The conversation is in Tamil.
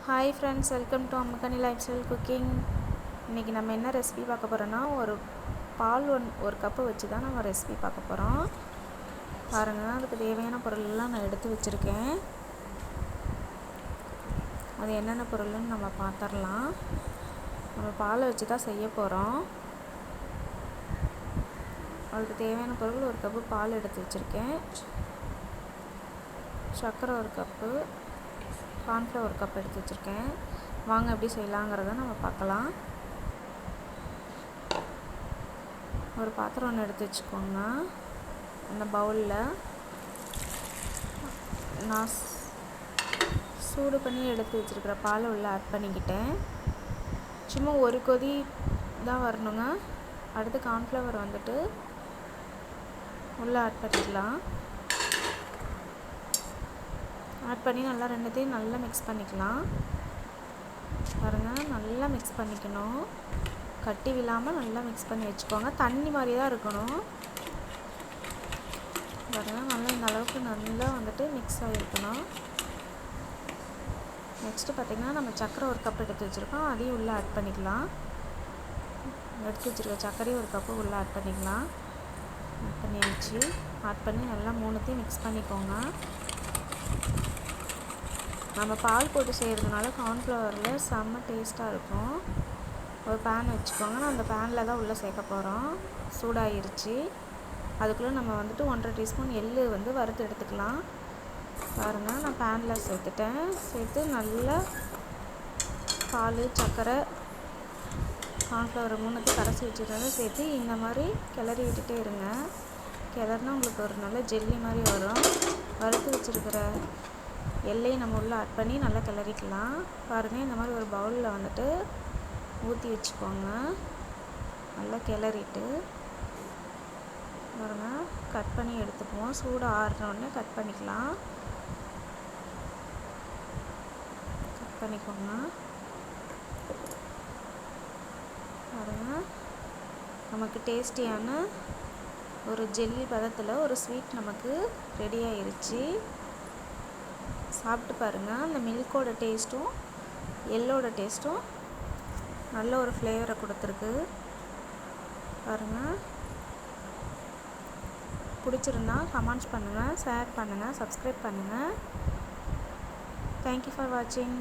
Hi friends, welcome to Ammakani lifestyle cooking. இன்றைக்கி நம்ம என்ன ரெசிபி பார்க்க போகிறோன்னா, பால் ஒரு கப்பு வச்சு தான் நம்ம ரெசிபி பார்க்க போகிறோம். பாருங்கள், அதுக்கு தேவையான பொருளெல்லாம் நான் எடுத்து வச்சுருக்கேன். அது என்னென்ன பொருள்னு நம்ம பார்த்துடலாம். நம்ம பாலை வச்சு தான் செய்ய போகிறோம். அதுக்கு தேவையான பொருள் ஒரு கப்பு பால் எடுத்து வச்சுருக்கேன், சர்க்கரை ஒரு கப்பு, கார்ன்ஃப்ளவர் ஒரு கப் எடுத்து வச்சுருக்கேன். வாங்க எப்படி செய்யலாங்கிறத நம்ம பார்க்கலாம். ஒரு பாத்திரம் ஒன்று எடுத்து வச்சுக்கோங்க. அந்த பவுலில் நான் சூடு பண்ணி எடுத்து வச்சுருக்கிற பாலை உள்ளே ஆட் பண்ணிக்கிட்டேன். சும்மா ஒரு கொதி தான் வரணுங்க. அடுத்து கார்ன்ஃப்ளவர் வந்துட்டு உள்ளே ஆட் பண்ணிக்கலாம். ஆட் பண்ணி நல்லா ரெண்டுத்தையும் நல்லா மிக்ஸ் பண்ணிக்கலாம். பாருங்கள், நல்லா மிக்ஸ் பண்ணிக்கணும். கட்டி விழாமல் நல்லா மிக்ஸ் பண்ணி வச்சுக்கோங்க. தண்ணி மாதிரி தான் இருக்கணும். பாருங்கள், நல்லா இந்த அளவுக்கு நல்லா வந்துட்டு மிக்ஸ் ஆகிருக்கணும். நெக்ஸ்ட்டு பார்த்திங்கன்னா, நம்ம சர்க்கரை ஒரு கப் எடுத்து வச்சுருக்கோம். அதையும் உள்ளே ஆட் பண்ணிக்கலாம். எடுத்து வச்சுருக்க சர்க்கரையும் ஒரு கப்பு உள்ளே ஆட் பண்ணிக்கலாம். ஆட் பண்ணியாச்சு. ஆட் பண்ணி நல்லா மூணுத்தையும் மிக்ஸ் பண்ணிக்கோங்க. நம்ம பால் போட்டு செய்கிறதுனால கார்ன்ஃப்ளவரில் செம்ம டேஸ்ட்டாக இருக்கும். ஒரு பேன் வச்சுக்கோங்க. நான் அந்த பேனில் தான் உள்ளே சேர்க்க போகிறோம். சூடாகிருச்சு. அதுக்குள்ளே நம்ம வந்துட்டு 1.5 டீஸ்பூன் எள்ளு வறுத்து எடுத்துக்கலாம். பாருங்கள், நான் பேனில் சேர்த்துட்டேன். சேர்த்து நல்லா பால், சர்க்கரை, கார்ன்ஃப்ளவர் மூணுத்தையும் கரைச்சி வச்சுருந்ததை சேர்த்து இந்த மாதிரி கிளறி விட்டுட்டே இருங்க. கிளறினா உங்களுக்கு ஒரு நல்ல ஜெல்லி மாதிரி வரும். வறுத்து வச்சுருக்கிற எல்லையும் நம்ம உள்ளே ஆட் பண்ணி நல்லா கிளறிக்கலாம். பாருங்கள், இந்த மாதிரி ஒரு பவுலில் வந்துட்டு ஊற்றி வச்சுக்கோங்க. நல்லா கிளறிட்டு பாருங்கள், கட் பண்ணி எடுத்துக்குவோம். சூடு ஆறுனோடனே கட் பண்ணிக்கலாம். கட் பண்ணிக்கோங்க. பாருங்கள், நமக்கு டேஸ்டியான ஒரு ஜெல்லி பதத்தில் ஒரு ஸ்வீட் நமக்கு ரெடி ஆயிருச்சு. சாப்பிட்டு பாருங்கள். அந்த மில்கோட டேஸ்ட்டும் எள்ளோட டேஸ்ட்டும் நல்ல ஒரு ஃப்ளேவரை கொடுத்துருக்கு. பாருங்கள், பிடிச்சிருந்தா கமெண்ட்ஸ் பண்ணுங்கள், ஷேர் பண்ணுங்கள், சப்ஸ்கிரைப் பண்ணுங்கள். தேங்க்யூ ஃபார் வாட்சிங்.